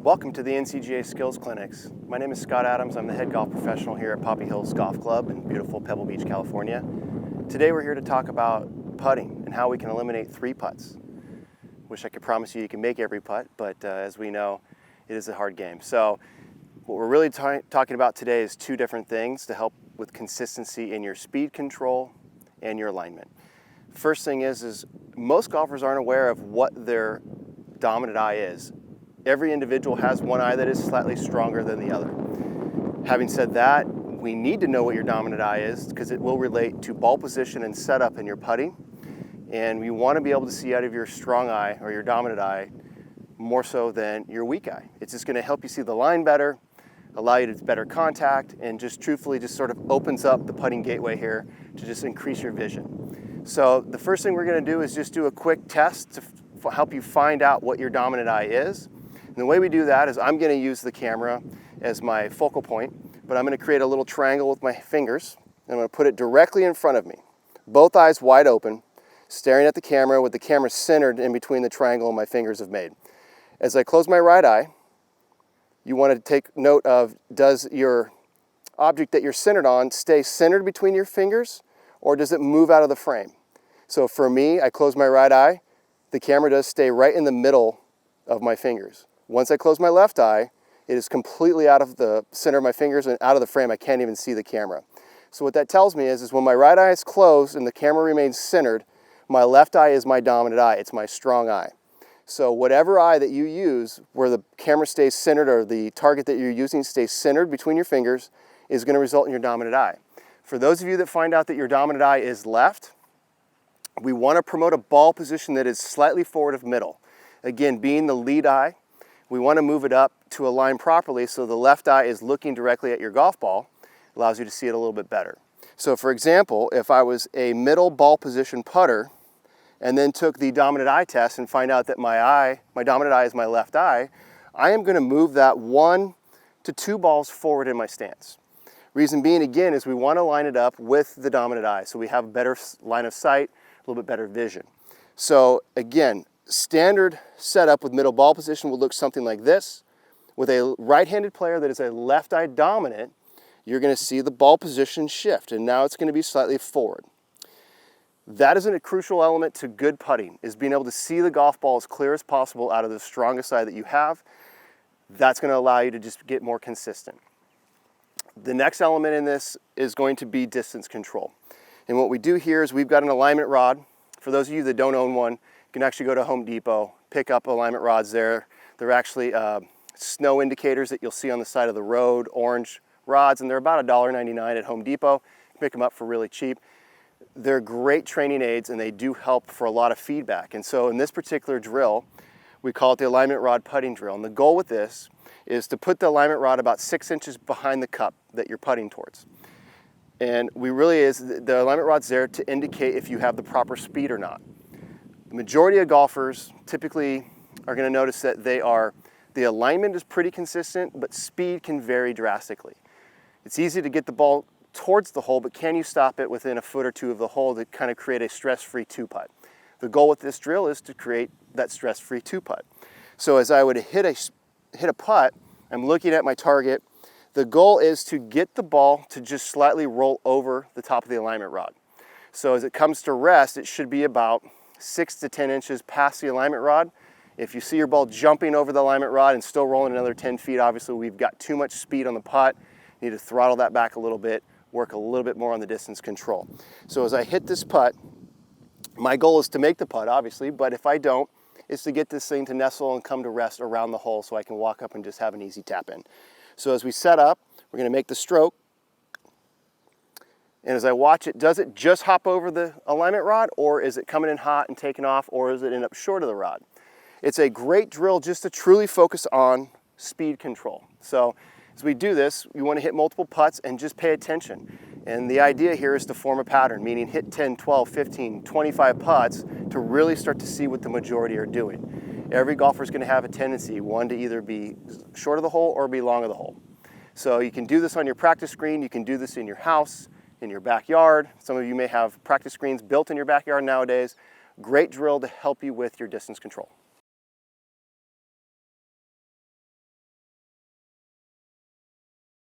Welcome to the NCGA Skills Clinics. My name is Scott Adams. I'm the head golf professional here at Poppy Hills Golf Club in beautiful Pebble Beach, California. Today we're here to talk about putting and how we can eliminate 3 putts. Wish I could promise you can make every putt, but as we know, it is a hard game. So what we're really talking about today is 2 different things to help with consistency in your speed control and your alignment. First thing is most golfers aren't aware of what their dominant eye is. Every individual has one eye that is slightly stronger than the other. Having said that, we need to know what your dominant eye is because it will relate to ball position and setup in your putting. And you want to be able to see out of your strong eye or your dominant eye more so than your weak eye. It's just going to help you see the line better, allow you to better contact, and just truthfully just sort of opens up the putting gateway here to just increase your vision. So the first thing we're going to do is just do a quick test to help you find out what your dominant eye is. And the way we do that is I'm going to use the camera as my focal point, but I'm going to create a little triangle with my fingers. And I'm going to put it directly in front of me. Both eyes wide open, staring at the camera with the camera centered in between the triangle my fingers have made. As I close my right eye, you want to take note of, does your object that you're centered on stay centered between your fingers or does it move out of the frame? So for me, I close my right eye, the camera does stay right in the middle of my fingers. Once I close my left eye, it is completely out of the center of my fingers and out of the frame. I can't even see the camera. So what that tells me is when my right eye is closed and the camera remains centered, my left eye is my dominant eye. It's my strong eye. So whatever eye that you use where the camera stays centered or the target that you're using stays centered between your fingers is going to result in your dominant eye. For those of you that find out that your dominant eye is left, we want to promote a ball position that is slightly forward of middle. Again, being the lead eye, we want to move it up to align properly so the left eye is looking directly at your golf ball. Allows you to see it a little bit better. So for example, if I was a middle ball position putter and then took the dominant eye test and find out that my dominant eye is my left eye, I am going to move that 1 to 2 balls forward in my stance. Reason being, again, is we want to line it up with the dominant eye so we have a better line of sight, a little bit better vision. So again, standard setup with middle ball position will look something like this. With a right-handed player that is a left eye dominant, you're going to see the ball position shift, and now it's going to be slightly forward. That is a crucial element to good putting, is being able to see the golf ball as clear as possible out of the strongest eye that you have. That's going to allow you to just get more consistent. The next element in this is going to be distance control. And what we do here is we've got an alignment rod. For those of you that don't own one, you can actually go to Home Depot, pick up alignment rods there. They're actually snow indicators that you'll see on the side of the road, orange rods, and they're about $1.99 at Home Depot. You can pick them up for really cheap. They're great training aids and they do help for a lot of feedback. And so in this particular drill, we call it the alignment rod putting drill. And the goal with this is to put the alignment rod about 6 inches behind the cup that you're putting towards. And the alignment rod's there to indicate if you have the proper speed or not. The majority of golfers typically are going to notice that the alignment is pretty consistent, but speed can vary drastically. It's easy to get the ball towards the hole, but can you stop it within a foot or 2 of the hole to kind of create a stress-free 2-putt? The goal with this drill is to create that stress-free 2-putt. So as I would hit a putt, I'm looking at my target. The goal is to get the ball to just slightly roll over the top of the alignment rod. So as it comes to rest, it should be about 6 to 10 inches past the alignment rod. If you see your ball jumping over the alignment rod and still rolling another 10 feet, obviously we've got too much speed on the putt. You need to throttle that back a little bit, work a little bit more on the distance control. So as I hit this putt, my goal is to make the putt, obviously, but if I don't, it's to get this thing to nestle and come to rest around the hole so I can walk up and just have an easy tap in. So as we set up, we're going to make the stroke. And as I watch it, does it just hop over the alignment rod, or is it coming in hot and taking off, or does it end up short of the rod? It's a great drill just to truly focus on speed control. So as we do this, we want to hit multiple putts and just pay attention. And the idea here is to form a pattern, meaning hit 10, 12, 15, 25 putts to really start to see what the majority are doing. Every golfer is going to have a tendency, one, to either be short of the hole or be long of the hole. So you can do this on your practice screen, you can do this in your house, in your backyard. Some of you may have practice screens built in your backyard nowadays. Great drill to help you with your distance control.